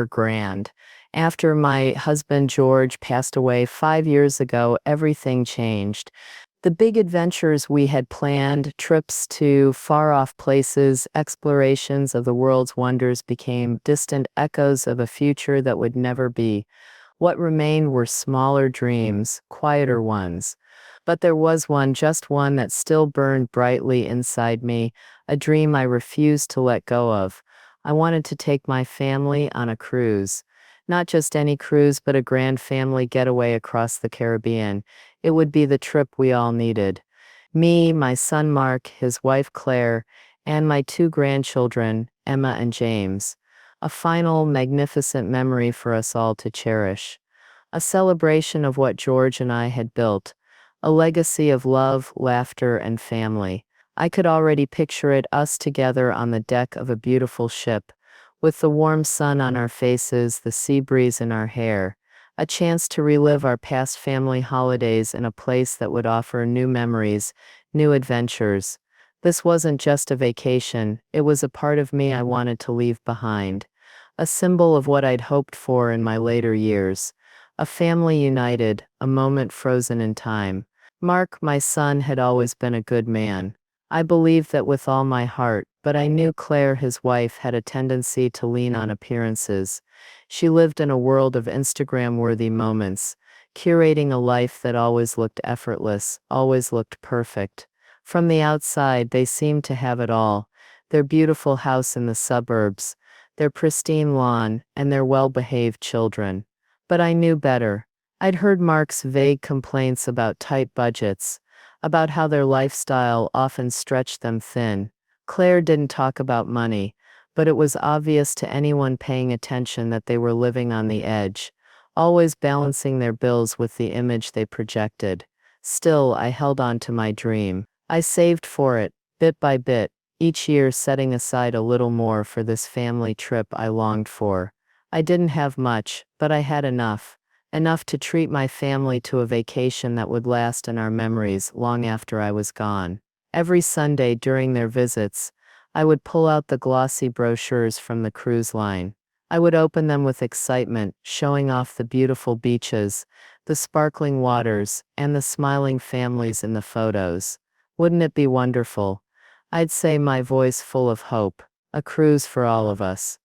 grand. After my husband George passed away 5 years ago, everything changed. The big adventures we had planned, trips to far off places, explorations of the world's wonders became distant echoes of a future that would never be. What remained were smaller dreams, quieter ones. But there was one, just one, that still burned brightly inside me, a dream I refused to let go of. I wanted to take my family on a cruise. Not just any cruise, but a grand family getaway across the Caribbean. It would be the trip we all needed. Me, my son Mark, his wife Claire, and my two grandchildren, Emma and James. A final, magnificent memory for us all to cherish. A celebration of what George and I had built. A legacy of love, laughter, and family. I could already picture it, us together on the deck of a beautiful ship, with the warm sun on our faces, the sea breeze in our hair, a chance to relive our past family holidays in a place that would offer new memories, new adventures. This wasn't just a vacation, it was a part of me I wanted to leave behind. A symbol of what I'd hoped for in my later years. A family united, a moment frozen in time. Mark, my son, had always been a good man. I believed that with all my heart, but I knew Claire, his wife, had a tendency to lean on appearances. She lived in a world of Instagram-worthy moments, curating a life that always looked effortless, always looked perfect. From the outside, they seemed to have it all. Their beautiful house in the suburbs, their pristine lawn, and their well-behaved children. But I knew better. I'd heard Mark's vague complaints about tight budgets, about how their lifestyle often stretched them thin. Claire didn't talk about money, but it was obvious to anyone paying attention that they were living on the edge, always balancing their bills with the image they projected. Still, I held on to my dream. I saved for it, bit by bit, each year setting aside a little more for this family trip I longed for. I didn't have much, but I had enough. Enough to treat my family to a vacation that would last in our memories long after I was gone. Every Sunday during their visits, I would pull out the glossy brochures from the cruise line. I would open them with excitement, showing off the beautiful beaches, the sparkling waters, and the smiling families in the photos. Wouldn't it be wonderful? I'd say, my voice full of hope. A cruise for all of us.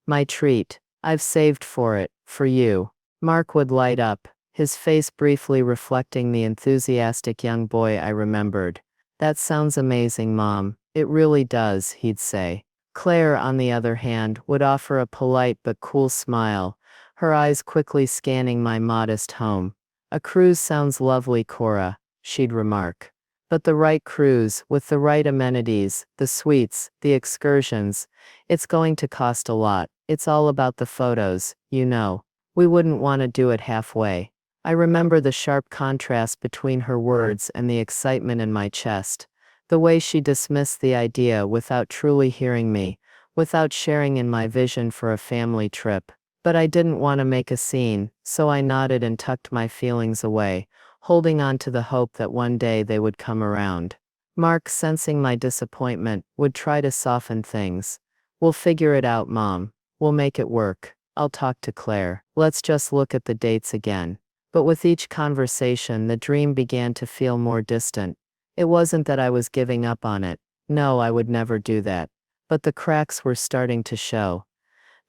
My treat. I've saved for it, for you. Mark would light up, his face briefly reflecting the enthusiastic young boy I remembered. That sounds amazing, Mom. It really does, he'd say. Claire, on the other hand, would offer a polite but cool smile, her eyes quickly scanning my modest home. A cruise sounds lovely, Cora, she'd remark. But the right cruise, with the right amenities, the suites, the excursions, it's going to cost a lot. It's all about the photos, you know. We wouldn't want to do it halfway. I remember the sharp contrast between her words and the excitement in my chest. The way she dismissed the idea without truly hearing me, without sharing in my vision for a family trip. But I didn't want to make a scene, so I nodded and tucked my feelings away, holding on to the hope that one day they would come around. Mark, sensing my disappointment, would try to soften things. We'll figure it out, Mom. We'll make it work. I'll talk to Claire. Let's just look at the dates again. But with each conversation, the dream began to feel more distant. It wasn't that I was giving up on it. No, I would never do that. But the cracks were starting to show.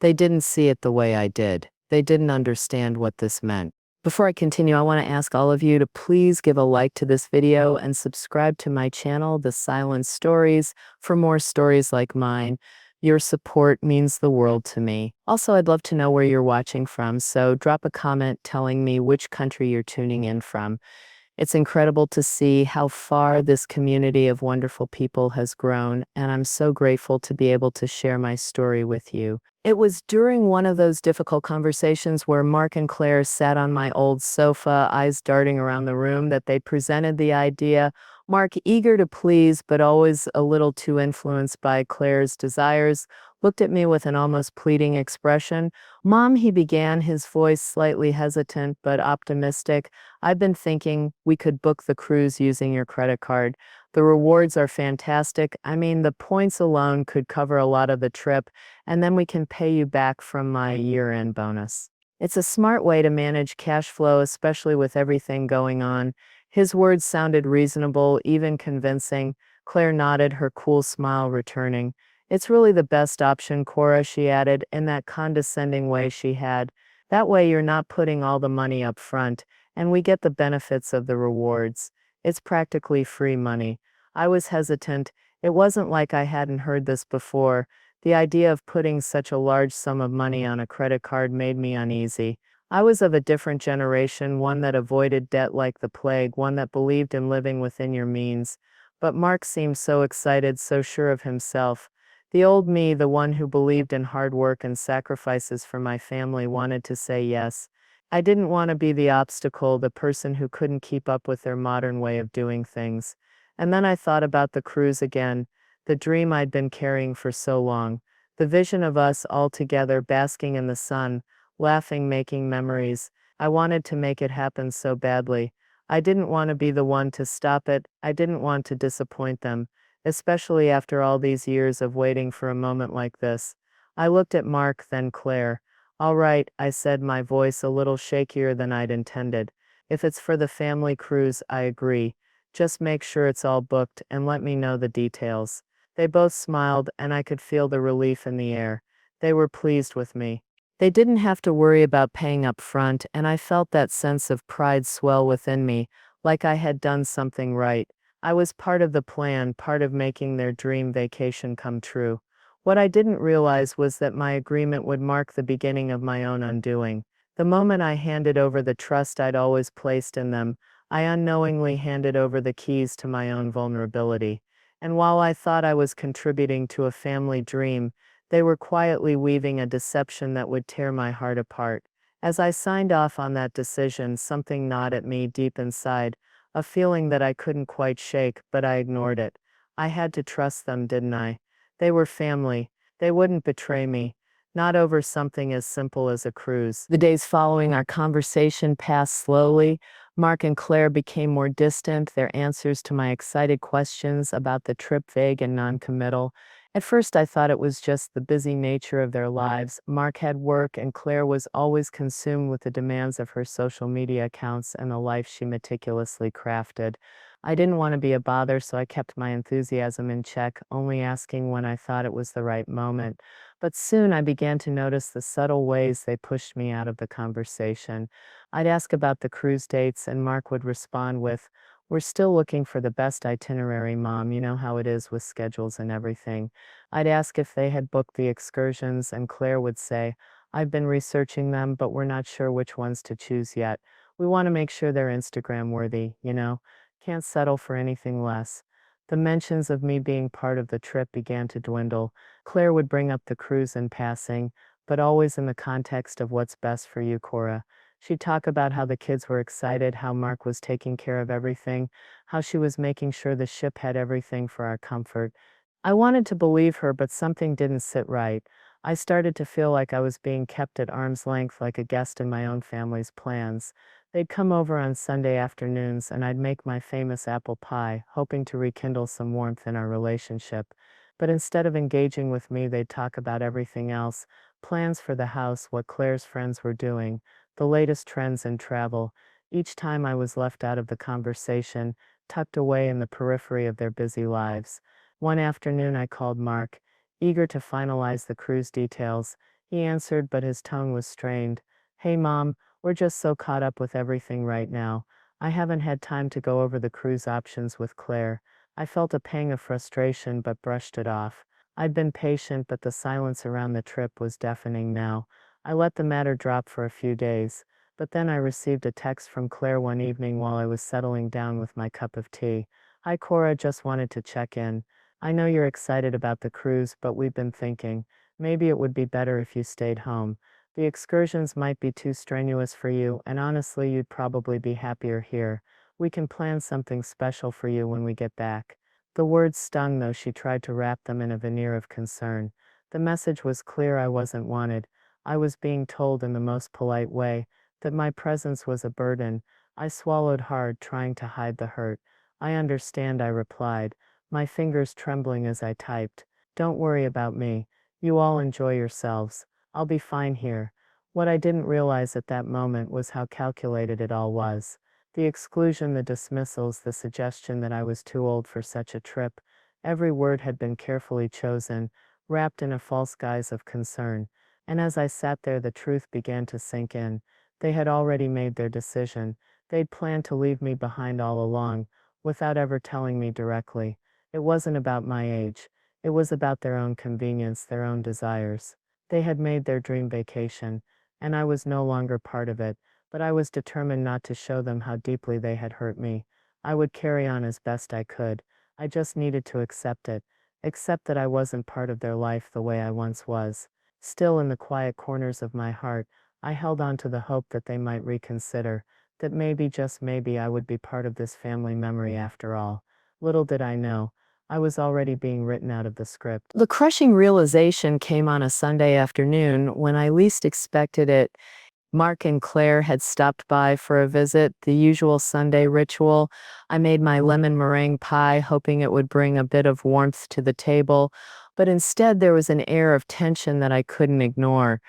They didn't see it the way I did. They didn't understand what this meant. Before I continue, I want to ask all of you to please give a like to this video and subscribe to my channel, The Silent Stories, for more stories like mine. Your support means the world to me. Also, I'd love to know where you're watching from, so drop a comment telling me which country you're tuning in from. It's incredible to see how far this community of wonderful people has grown, and I'm so grateful to be able to share my story with you. It was during one of those difficult conversations where Mark and Claire sat on my old sofa, eyes darting around the room, that they presented the idea. Mark, eager to please, but always a little too influenced by Claire's desires, looked at me with an almost pleading expression. Mom, he began, his voice slightly hesitant but optimistic. I've been thinking we could book the cruise using your credit card. The rewards are fantastic. I mean, the points alone could cover a lot of the trip, and then we can pay you back from my year-end bonus. It's a smart way to manage cash flow, especially with everything going on. His words sounded reasonable, even convincing. Claire nodded, her cool smile returning. It's really the best option, Cora, she added, in that condescending way she had. That way you're not putting all the money up front, and we get the benefits of the rewards. It's practically free money. I was hesitant. It wasn't like I hadn't heard this before. The idea of putting such a large sum of money on a credit card made me uneasy. I was of a different generation, one that avoided debt like the plague, one that believed in living within your means. But Mark seemed so excited, so sure of himself. The old me, the one who believed in hard work and sacrifices for my family, wanted to say yes. I didn't want to be the obstacle, the person who couldn't keep up with their modern way of doing things. And then I thought about the cruise again, the dream I'd been carrying for so long, the vision of us all together basking in the sun, laughing, making memories. I wanted to make it happen so badly. I didn't want to be the one to stop it. I didn't want to disappoint them, especially after all these years of waiting for a moment like this. I looked at Mark, then Claire. All right, I said, my voice a little shakier than I'd intended. If it's for the family cruise, I agree. Just make sure it's all booked and let me know the details. They both smiled, and I could feel the relief in the air. They were pleased with me. They didn't have to worry about paying up front, and I felt that sense of pride swell within me, like I had done something right. I was part of the plan, part of making their dream vacation come true. What I didn't realize was that my agreement would mark the beginning of my own undoing. The moment I handed over the trust I'd always placed in them, I unknowingly handed over the keys to my own vulnerability. And while I thought I was contributing to a family dream, they were quietly weaving a deception that would tear my heart apart. As I signed off on that decision, something gnawed at me deep inside, a feeling that I couldn't quite shake, but I ignored it. I had to trust them, didn't I? They were family. They wouldn't betray me. Not over something as simple as a cruise. The days following our conversation passed slowly. Mark and Claire became more distant, their answers to my excited questions about the trip vague and non-committal. At first I thought it was just the busy nature of their lives. Mark had work, and Claire was always consumed with the demands of her social media accounts and the life she meticulously crafted. I didn't want to be a bother, so I kept my enthusiasm in check, only asking when I thought it was the right moment. But soon I began to notice the subtle ways they pushed me out of the conversation. I'd ask about the cruise dates, and Mark would respond with, "We're still looking for the best itinerary, Mom. You know how it is with schedules and everything." I'd ask if they had booked the excursions, and Claire would say, "I've been researching them, but we're not sure which ones to choose yet. We want to make sure they're Instagram worthy, you know? Can't settle for anything less." The mentions of me being part of the trip began to dwindle. Claire would bring up the cruise in passing, but always in the context of what's best for you, Cora. She'd talk about how the kids were excited, how Mark was taking care of everything, how she was making sure the ship had everything for our comfort. I wanted to believe her, but something didn't sit right. I started to feel like I was being kept at arm's length, like a guest in my own family's plans. They'd come over on Sunday afternoons, and I'd make my famous apple pie, hoping to rekindle some warmth in our relationship. But instead of engaging with me, they'd talk about everything else: plans for the house, what Claire's friends were doing, the latest trends in travel. Each time I was left out of the conversation, tucked away in the periphery of their busy lives. One afternoon I called Mark, eager to finalize the cruise details. He answered, but his tone was strained. "Hey, Mom, we're just so caught up with everything right now. I haven't had time to go over the cruise options with Claire." I felt a pang of frustration, but brushed it off. I'd been patient, but the silence around the trip was deafening now. I let the matter drop for a few days, but then I received a text from Claire one evening while I was settling down with my cup of tea. "Hi, Cora, just wanted to check in. I know you're excited about the cruise, but we've been thinking, maybe it would be better if you stayed home. The excursions might be too strenuous for you, and honestly, you'd probably be happier here. We can plan something special for you when we get back." The words stung, though she tried to wrap them in a veneer of concern. The message was clear: I wasn't wanted. I was being told in the most polite way that my presence was a burden. I swallowed hard, trying to hide the hurt. I understand, I replied, my fingers trembling as I typed. Don't worry about me. You all enjoy yourselves. I'll be fine here. What I didn't realize at that moment was how calculated it all was. The exclusion, the dismissals, the suggestion that I was too old for such a trip. Every word had been carefully chosen, wrapped in a false guise of concern. And as I sat there, the truth began to sink in. They had already made their decision. They'd planned to leave me behind all along, without ever telling me directly. It wasn't about my age. It was about their own convenience, their own desires. They had made their dream vacation, and I was no longer part of it, but I was determined not to show them how deeply they had hurt me. I would carry on as best I could. I just needed to accept it, accept that I wasn't part of their life the way I once was. Still, in the quiet corners of my heart, I held on to the hope that they might reconsider, that maybe, just maybe, I would be part of this family memory after all. Little did I know, I was already being written out of the script. The crushing realization came on a Sunday afternoon when I least expected it. Mark and Claire had stopped by for a visit, the usual Sunday ritual. I made my lemon meringue pie, hoping it would bring a bit of warmth to the table, but instead there was an air of tension that I couldn't ignore.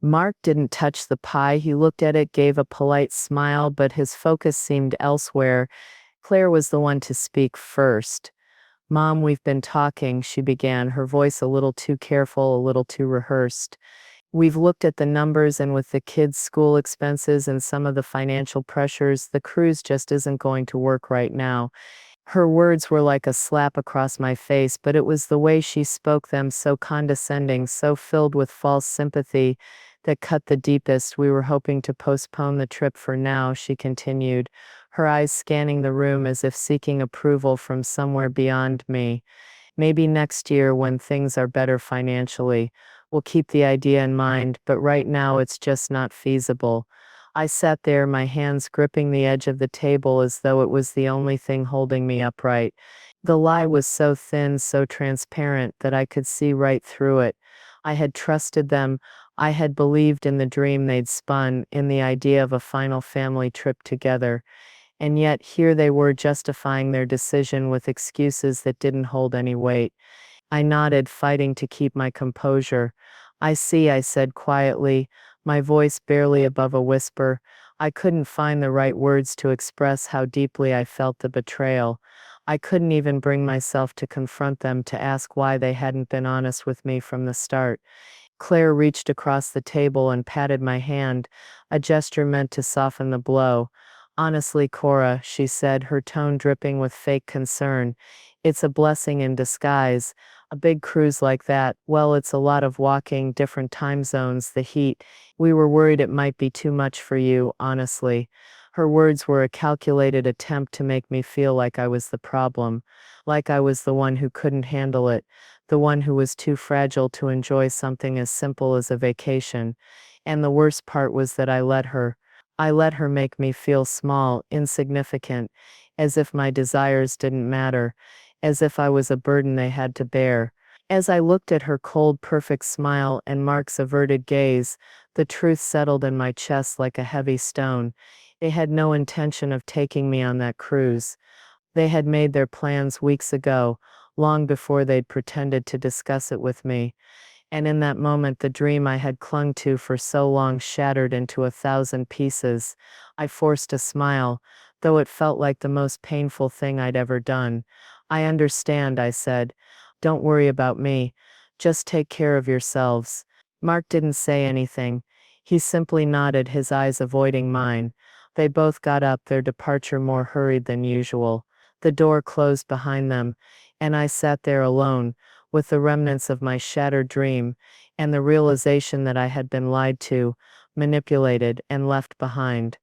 Mark didn't touch the pie. He looked at it, gave a polite smile, but his focus seemed elsewhere. Claire was the one to speak first. "Mom, we've been talking," she began, her voice a little too careful, a little too rehearsed. "We've looked at the numbers, and with the kids' school expenses and some of the financial pressures, the cruise just isn't going to work right now." Her words were like a slap across my face, but it was the way she spoke them, so condescending, so filled with false sympathy, that cut the deepest. "We were hoping to postpone the trip for now," she continued, her eyes scanning the room as if seeking approval from somewhere beyond me. "Maybe next year, when things are better financially. We'll keep the idea in mind, but right now it's just not feasible." I sat there, my hands gripping the edge of the table as though it was the only thing holding me upright. The lie was so thin, so transparent, that I could see right through it. I had trusted them. I had believed in the dream they'd spun, in the idea of a final family trip together. And yet here they were, justifying their decision with excuses that didn't hold any weight. I nodded, fighting to keep my composure. "I see," I said quietly, my voice barely above a whisper. I couldn't find the right words to express how deeply I felt the betrayal. I couldn't even bring myself to confront them, to ask why they hadn't been honest with me from the start. Claire reached across the table and patted my hand, a gesture meant to soften the blow. "Honestly, Cora," she said, her tone dripping with fake concern, "it's a blessing in disguise. A big cruise like that, well, it's a lot of walking, different time zones, the heat. We were worried it might be too much for you, honestly." Her words were a calculated attempt to make me feel like I was the problem, like I was the one who couldn't handle it, the one who was too fragile to enjoy something as simple as a vacation. And the worst part was that I let her. I let her make me feel small, insignificant, as if my desires didn't matter, as if I was a burden they had to bear. As I looked at her cold, perfect smile and Mark's averted gaze, the truth settled in my chest like a heavy stone. They had no intention of taking me on that cruise. They had made their plans weeks ago, long before they'd pretended to discuss it with me. And in that moment, the dream I had clung to for so long shattered into 1,000 pieces. I forced a smile, though it felt like the most painful thing I'd ever done. "I understand," I said. "Don't worry about me. Just take care of yourselves." Mark didn't say anything. He simply nodded, his eyes avoiding mine. They both got up, their departure more hurried than usual. The door closed behind them, and I sat there alone, with the remnants of my shattered dream, and the realization that I had been lied to, manipulated, and left behind.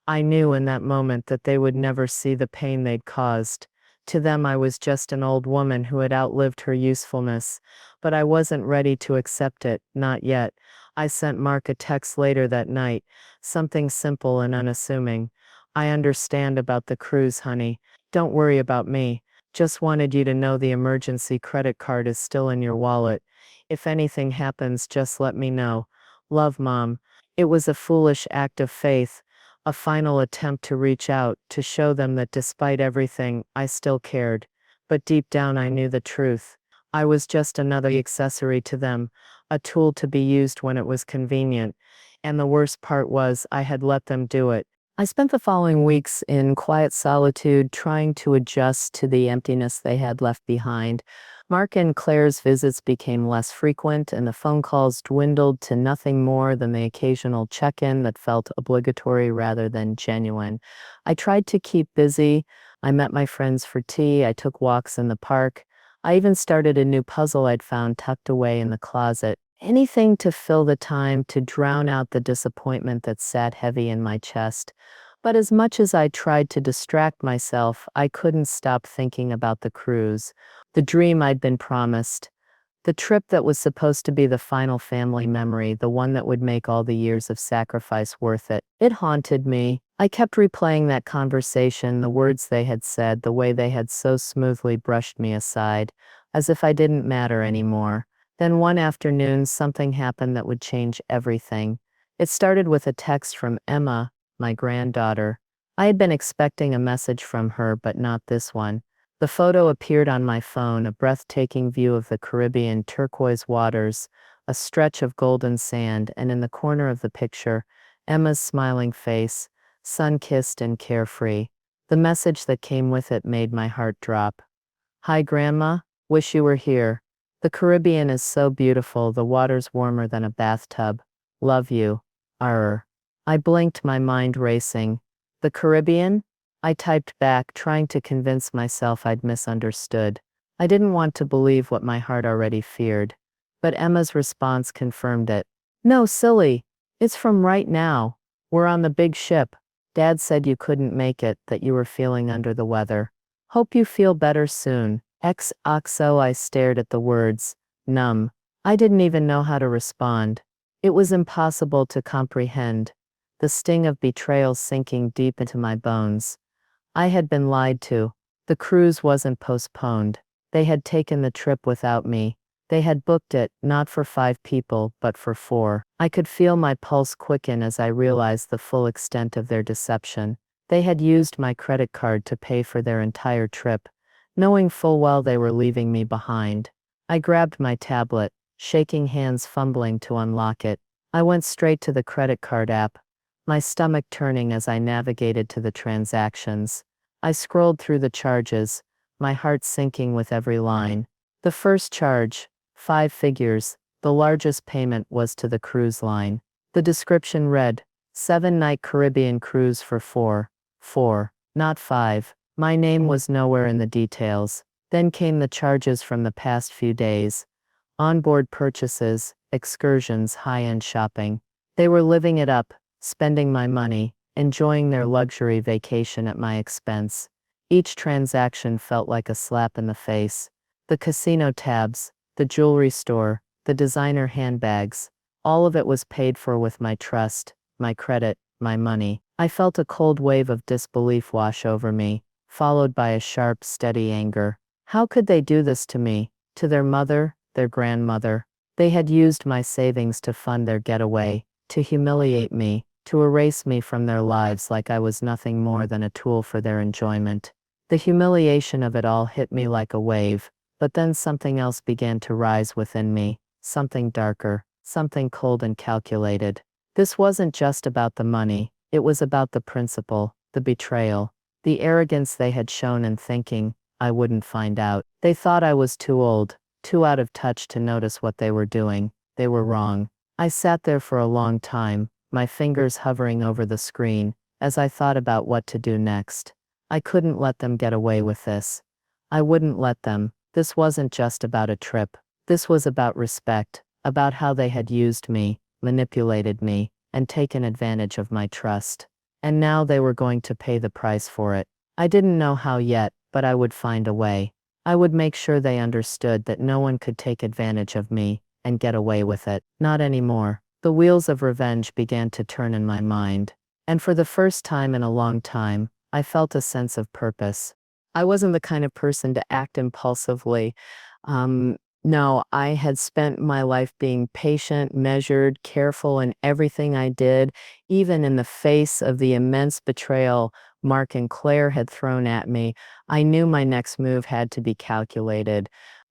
I knew in that moment that they would never see the pain they'd caused. To them I was just an old woman who had outlived her usefulness, but I wasn't ready to accept it, not yet. I sent Mark a text later that night, something simple and unassuming. "I understand about the cruise, honey. Don't worry about me. Just wanted you to know the emergency credit card is still in your wallet. If anything happens, just let me know. Love, Mom." It was a foolish act of faith, a final attempt to reach out, to show them that despite everything, I still cared. But deep down, I knew the truth. I was just another accessory to them, a tool to be used when it was convenient. And the worst part was, I had let them do it. I spent the following weeks in quiet solitude, trying to adjust to the emptiness they had left behind. Mark and Claire's visits became less frequent, and the phone calls dwindled to nothing more than the occasional check-in that felt obligatory rather than genuine. I tried to keep busy. I met my friends for tea. I took walks in the park. I even started a new puzzle I'd found tucked away in the closet. Anything to fill the time, to drown out the disappointment that sat heavy in my chest. But as much as I tried to distract myself, I couldn't stop thinking about the cruise, the dream I'd been promised, the trip that was supposed to be the final family memory, the one that would make all the years of sacrifice worth it. It haunted me. I kept replaying that conversation, the words they had said, the way they had so smoothly brushed me aside, as if I didn't matter anymore. Then one afternoon, something happened that would change everything. It started with a text from Emma, my granddaughter. I had been expecting a message from her, but not this one. The photo appeared on my phone, a breathtaking view of the Caribbean turquoise waters, a stretch of golden sand, and in the corner of the picture, Emma's smiling face, sun-kissed and carefree. The message that came with it made my heart drop. Hi, Grandma. Wish you were here. The Caribbean is so beautiful, the water's warmer than a bathtub. Love you. Arr. I blinked, my mind racing. The Caribbean? I typed back, trying to convince myself I'd misunderstood. I didn't want to believe what my heart already feared. But Emma's response confirmed it. No, silly. It's from right now. We're on the big ship. Dad said you couldn't make it, that you were feeling under the weather. Hope you feel better soon. XOXO. I stared at the words, numb. I didn't even know how to respond. It was impossible to comprehend, the sting of betrayal sinking deep into my bones. I had been lied to. The cruise wasn't postponed. They had taken the trip without me. They had booked it, not for 5 people, but for 4. I could feel my pulse quicken as I realized the full extent of their deception. They had used my credit card to pay for their entire trip, knowing full well they were leaving me behind. I grabbed my tablet, shaking hands, fumbling to unlock it. I went straight to the credit card app, my stomach turning as I navigated to the transactions. I scrolled through the charges, my heart sinking with every line. The first charge, 5 figures, the largest payment was to the cruise line. The description read, 7-night Caribbean cruise for 4, not 5. My name was nowhere in the details. Then came the charges from the past few days. Onboard purchases, excursions, high-end shopping. They were living it up, spending my money, enjoying their luxury vacation at my expense. Each transaction felt like a slap in the face. The casino tabs, the jewelry store, the designer handbags, all of it was paid for with my trust, my credit, my money. I felt a cold wave of disbelief wash over me, followed by a sharp, steady anger. How could they do this to me, to their mother, their grandmother? They had used my savings to fund their getaway, to humiliate me, to erase me from their lives like I was nothing more than a tool for their enjoyment. The humiliation of it all hit me like a wave, but then something else began to rise within me, something darker, something cold and calculated. This wasn't just about the money, it was about the principle, the betrayal, the arrogance they had shown in thinking I wouldn't find out. They thought I was too old, too out of touch to notice what they were doing. They were wrong. I sat there for a long time, my fingers hovering over the screen, as I thought about what to do next. I couldn't let them get away with this. I wouldn't let them. This wasn't just about a trip. This was about respect, about how they had used me, manipulated me, and taken advantage of my trust. And now they were going to pay the price for it. I didn't know how yet, but I would find a way. I would make sure they understood that no one could take advantage of me and get away with it. Not anymore. The wheels of revenge began to turn in my mind. And for the first time in a long time, I felt a sense of purpose. I wasn't the kind of person to act impulsively, No, I had spent my life being patient, measured, careful in everything I did, even in the face of the immense betrayal Mark and Claire had thrown at me. I knew my next move had to be calculated.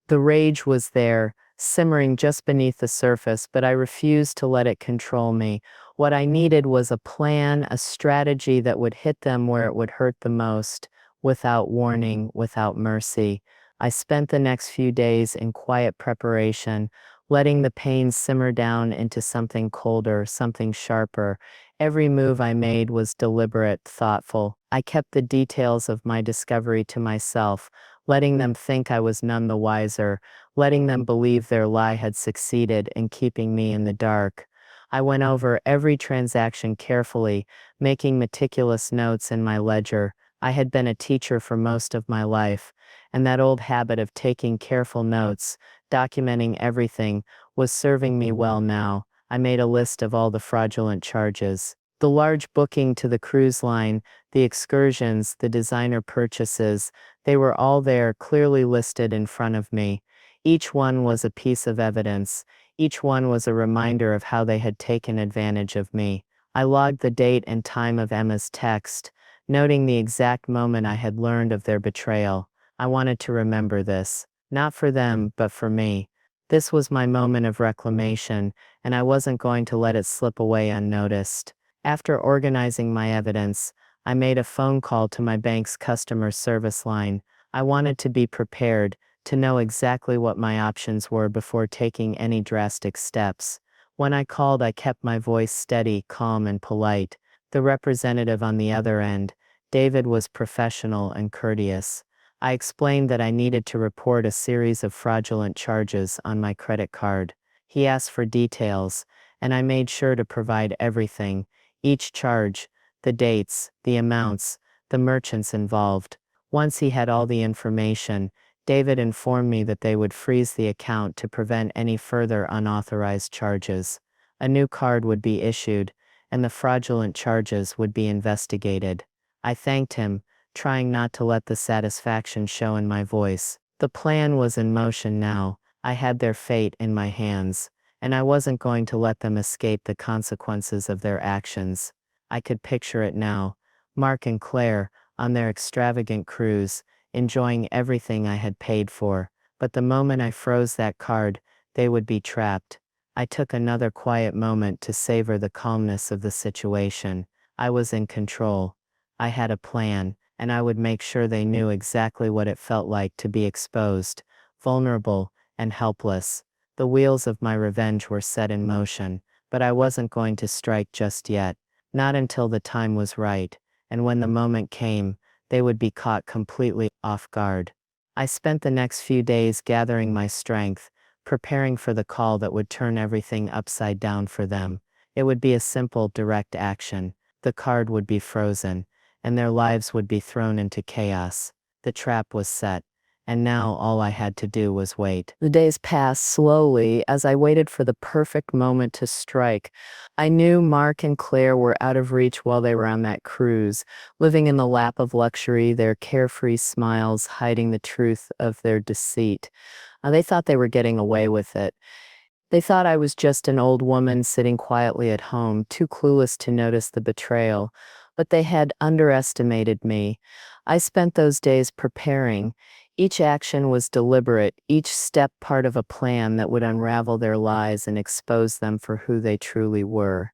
The rage was there, simmering just beneath the surface, but I refused to let it control me. What I needed was a plan, a strategy that would hit them where it would hurt the most, without warning, without mercy. I spent the next few days in quiet preparation, letting the pain simmer down into something colder, something sharper. Every move I made was deliberate, thoughtful. I kept the details of my discovery to myself, letting them think I was none the wiser, letting them believe their lie had succeeded in keeping me in the dark. I went over every transaction carefully, making meticulous notes in my ledger. I had been a teacher for most of my life, and that old habit of taking careful notes, documenting everything, was serving me well now. I made a list of all the fraudulent charges. The large booking to the cruise line, the excursions, the designer purchases, they were all there, clearly listed in front of me. Each one was a piece of evidence. Each one was a reminder of how they had taken advantage of me. I logged the date and time of Emma's text, noting the exact moment I had learned of their betrayal. I wanted to remember this, not for them, but for me. This was my moment of reclamation, and I wasn't going to let it slip away unnoticed. After organizing my evidence, I made a phone call to my bank's customer service line. I wanted to be prepared, to know exactly what my options were before taking any drastic steps. When I called, I kept my voice steady, calm, and polite. The representative on the other end, David, was professional and courteous. I explained that I needed to report a series of fraudulent charges on my credit card. He asked for details, and I made sure to provide everything: each charge, the dates, the amounts, the merchants involved. Once he had all the information, David informed me that they would freeze the account to prevent any further unauthorized charges. A new card would be issued, and the fraudulent charges would be investigated. I thanked him, trying not to let the satisfaction show in my voice. The plan was in motion now. I had their fate in my hands, and I wasn't going to let them escape the consequences of their actions. I could picture it now. Mark and Claire, on their extravagant cruise, enjoying everything I had paid for. But the moment I froze that card, they would be trapped. I took another quiet moment to savor the calmness of the situation. I was in control. I had a plan, and I would make sure they knew exactly what it felt like to be exposed, vulnerable, and helpless. The wheels of my revenge were set in motion, but I wasn't going to strike just yet. Not until the time was right, and when the moment came, they would be caught completely off guard. I spent the next few days gathering my strength, preparing for the call that would turn everything upside down for them. It would be a simple, direct action. The card would be frozen, and their lives would be thrown into chaos. The trap was set, and now all I had to do was wait. The days passed slowly as I waited for the perfect moment to strike. I knew Mark and Claire were out of reach while they were on that cruise, living in the lap of luxury, their carefree smiles hiding the truth of their deceit. They thought they were getting away with it. They thought I was just an old woman sitting quietly at home, too clueless to notice the betrayal. But they had underestimated me. I spent those days preparing. Each action was deliberate, each step part of a plan that would unravel their lies and expose them for who they truly were.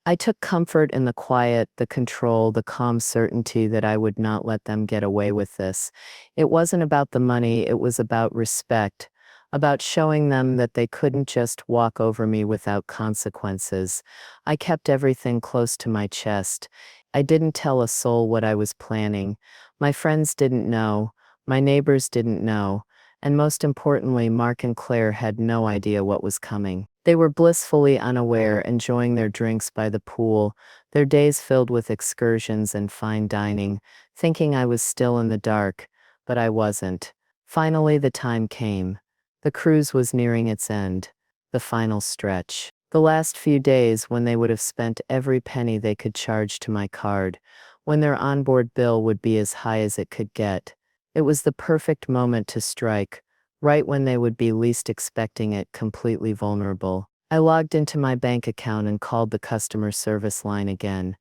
I took comfort in the quiet, the control, the calm certainty that I would not let them get away with this. It wasn't about the money, it was about respect, about showing them that they couldn't just walk over me without consequences. I kept everything close to my chest. I didn't tell a soul what I was planning. My friends didn't know. My neighbors didn't know. And most importantly, Mark and Claire had no idea what was coming. They were blissfully unaware, enjoying their drinks by the pool, their days filled with excursions and fine dining, thinking I was still in the dark, but I wasn't. Finally, the time came. The cruise was nearing its end, the final stretch. The last few days when they would have spent every penny they could charge to my card, when their onboard bill would be as high as it could get. It was the perfect moment to strike, right when they would be least expecting it, completely vulnerable. I logged into my bank account and called the customer service line again.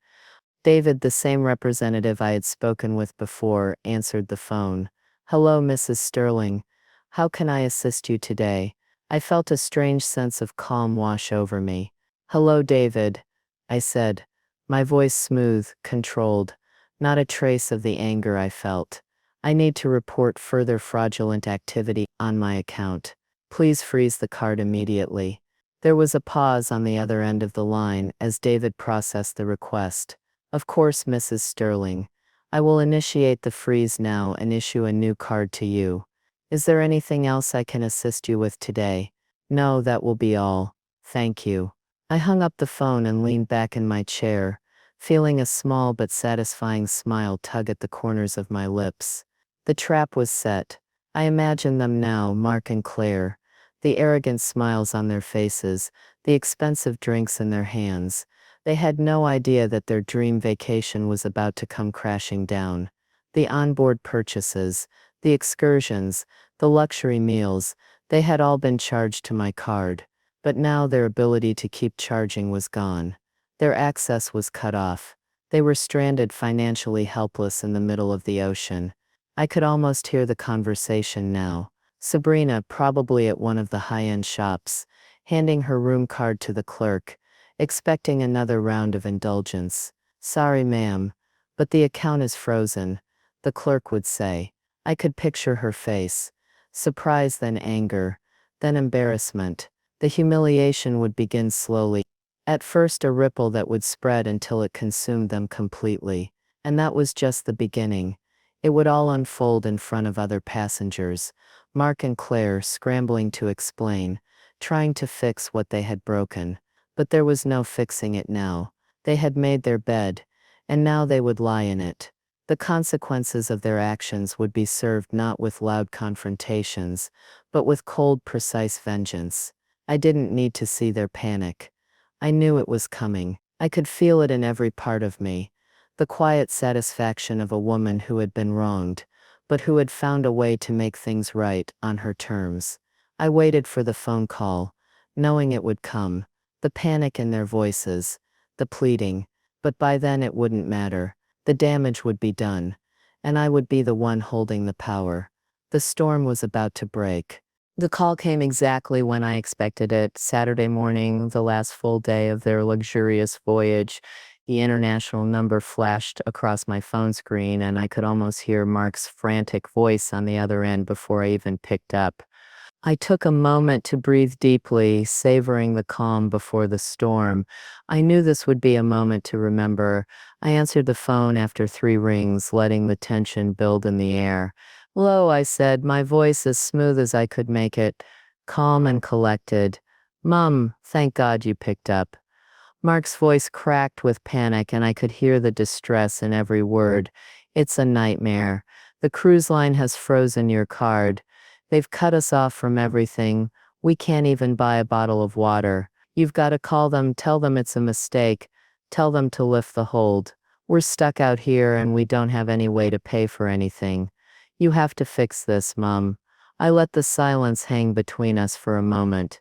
David, the same representative I had spoken with before, answered the phone. "Hello, Mrs. Sterling. How can I assist you today?" I felt a strange sense of calm wash over me. "Hello, David," I said, my voice smooth, controlled, not a trace of the anger I felt. "I need to report further fraudulent activity on my account. Please freeze the card immediately." There was a pause on the other end of the line as David processed the request. "Of course, Mrs. Sterling. I will initiate the freeze now and issue a new card to you. Is there anything else I can assist you with today?" "No, that will be all. Thank you." I hung up the phone and leaned back in my chair, feeling a small but satisfying smile tug at the corners of my lips. The trap was set. I imagine them now, Mark and Claire, the arrogant smiles on their faces, the expensive drinks in their hands. They had no idea that their dream vacation was about to come crashing down. The onboard purchases, the excursions, the luxury meals, they had all been charged to my card. But now their ability to keep charging was gone. Their access was cut off. They were stranded, financially helpless in the middle of the ocean. I could almost hear the conversation now. Sabrina, probably at one of the high-end shops, handing her room card to the clerk, expecting another round of indulgence. "Sorry, ma'am, but the account is frozen," the clerk would say. I could picture her face. Surprise, then anger, then embarrassment. The humiliation would begin slowly. At first a ripple that would spread until it consumed them completely. And that was just the beginning. It would all unfold in front of other passengers. Mark and Claire scrambling to explain, trying to fix what they had broken. But there was no fixing it now. They had made their bed, and now they would lie in it. The consequences of their actions would be served not with loud confrontations, but with cold, precise vengeance. I didn't need to see their panic. I knew it was coming. I could feel it in every part of me. The quiet satisfaction of a woman who had been wronged, but who had found a way to make things right on her terms. I waited for the phone call, knowing it would come. The panic in their voices, the pleading, but by then it wouldn't matter. The damage would be done, and I would be the one holding the power. The storm was about to break. The call came exactly when I expected it. Saturday morning, the last full day of their luxurious voyage. The international number flashed across my phone screen, and I could almost hear Mark's frantic voice on the other end before I even picked up. I took a moment to breathe deeply, savoring the calm before the storm. I knew this would be a moment to remember. I answered the phone after 3 rings, letting the tension build in the air. "Hello," I said, my voice as smooth as I could make it, calm and collected. "Mom, thank God you picked up." Mark's voice cracked with panic, and I could hear the distress in every word. "It's a nightmare. The cruise line has frozen your card. They've cut us off from everything. We can't even buy a bottle of water. You've got to call them, tell them it's a mistake. Tell them to lift the hold. We're stuck out here and we don't have any way to pay for anything. You have to fix this, Mom." I let the silence hang between us for a moment.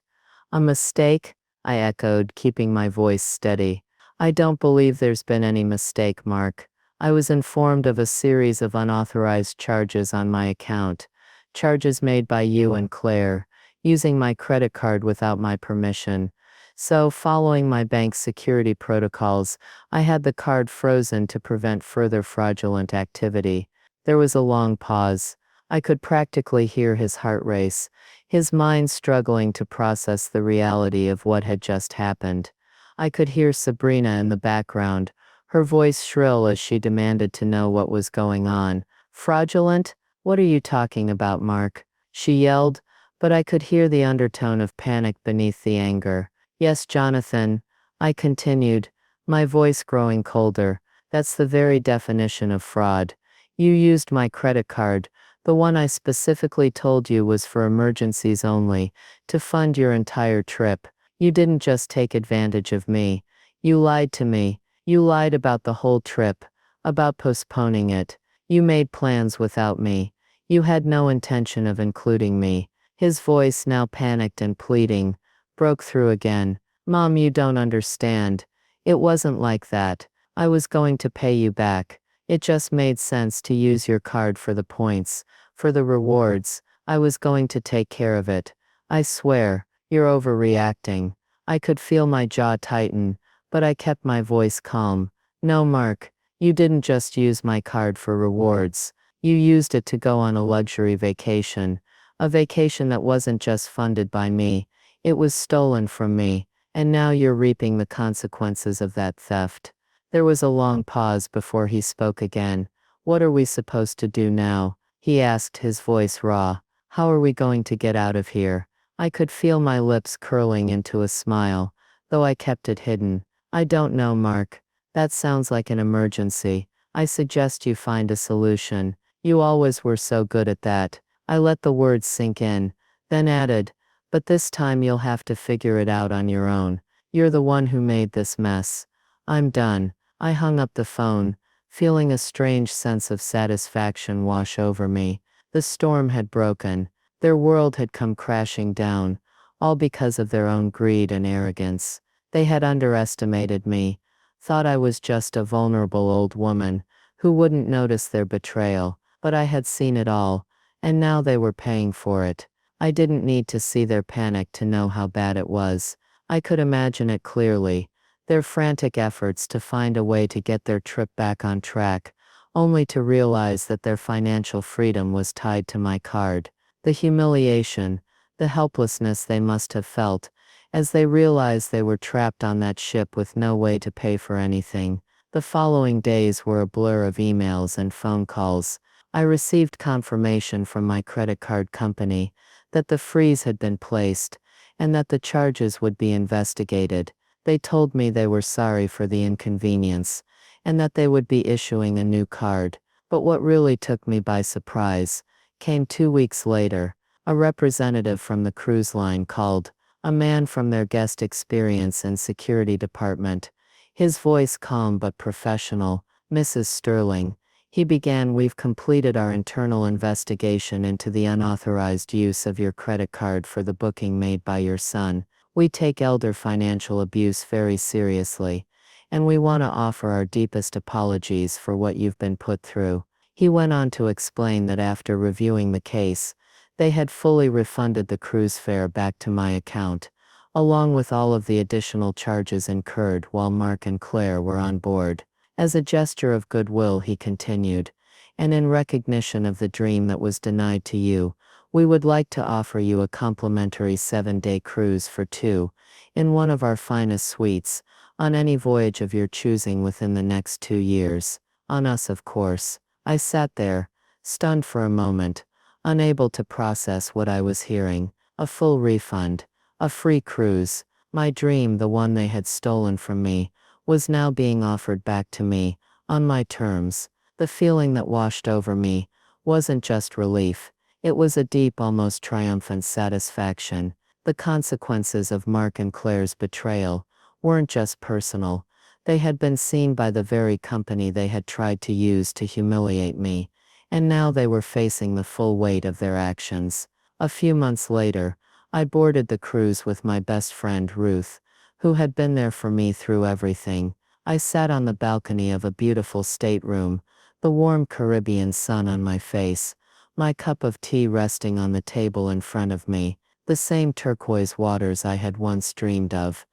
"A mistake?" I echoed, keeping my voice steady. "I don't believe there's been any mistake, Mark. I was informed of a series of unauthorized charges on my account. Charges made by you and Claire, using my credit card without my permission. So, following my bank's security protocols, I had the card frozen to prevent further fraudulent activity." There was a long pause. I could practically hear his heart race, his mind struggling to process the reality of what had just happened. I could hear Sabrina in the background, her voice shrill as she demanded to know what was going on. "Fraudulent? What are you talking about, Mark?" she yelled, but I could hear the undertone of panic beneath the anger. "Yes, Jonathan," I continued, my voice growing colder. "That's the very definition of fraud. You used my credit card, the one I specifically told you was for emergencies only, to fund your entire trip. You didn't just take advantage of me. You lied to me. You lied about the whole trip, about postponing it. You made plans without me. You had no intention of including me. His voice, now panicked and pleading, broke through again. Mom, you don't understand. It wasn't like that. I was going to pay you back. It just made sense to use your card for the points, for the rewards. I was going to take care of it. I swear, you're overreacting. I could feel my jaw tighten, but I kept my voice calm. No, Mark, you didn't just use my card for rewards. You used it to go on a luxury vacation. A vacation that wasn't just funded by me. It was stolen from me, and now you're reaping the consequences of that theft. There was a long pause before he spoke again. What are we supposed to do now? He asked, his voice raw. How are we going to get out of here? I could feel my lips curling into a smile, though I kept it hidden. I don't know, Mark. That sounds like an emergency. I suggest you find a solution. You always were so good at that. I let the words sink in, then added, but this time you'll have to figure it out on your own. You're the one who made this mess. I'm done. I hung up the phone, feeling a strange sense of satisfaction wash over me. The storm had broken. Their world had come crashing down, all because of their own greed and arrogance. They had underestimated me, thought I was just a vulnerable old woman who wouldn't notice their betrayal, but I had seen it all, and now they were paying for it. I didn't need to see their panic to know how bad it was. I could imagine it clearly. Their frantic efforts to find a way to get their trip back on track, only to realize that their financial freedom was tied to my card. The humiliation, the helplessness they must have felt, as they realized they were trapped on that ship with no way to pay for anything. The following days were a blur of emails and phone calls. I received confirmation from my credit card company that the freeze had been placed, and that the charges would be investigated. They told me they were sorry for the inconvenience, and that they would be issuing a new card. But what really took me by surprise came 2 weeks later. A representative from the cruise line called, a man from their guest experience and security department. His voice calm but professional. Mrs. Sterling. He began, we've completed our internal investigation into the unauthorized use of your credit card for the booking made by your son. We take elder financial abuse very seriously, and we want to offer our deepest apologies for what you've been put through. He went on to explain that after reviewing the case, they had fully refunded the cruise fare back to my account, along with all of the additional charges incurred while Mark and Claire were on board. As a gesture of goodwill, he continued, and in recognition of the dream that was denied to you, we would like to offer you a complimentary 7-day cruise for two, in one of our finest suites, on any voyage of your choosing within the next 2 years. On us, of course. I sat there, stunned for a moment, unable to process what I was hearing. A full refund. A free cruise. My dream, the one they had stolen from me, was now being offered back to me, on my terms. The feeling that washed over me wasn't just relief. It was a deep, almost triumphant satisfaction. The consequences of Mark and Claire's betrayal weren't just personal. They had been seen by the very company they had tried to use to humiliate me, and now they were facing the full weight of their actions. A few months later, I boarded the cruise with my best friend Ruth, who had been there for me through everything. I sat on the balcony of a beautiful stateroom, the warm Caribbean sun on my face, my cup of tea resting on the table in front of me, the same turquoise waters I had once dreamed of.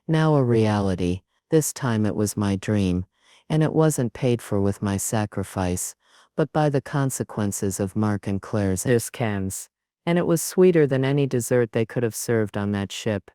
Now a reality. This time it was my dream, and it wasn't paid for with my sacrifice, but by the consequences of Mark and Claire's scams. And it was sweeter than any dessert they could have served on that ship.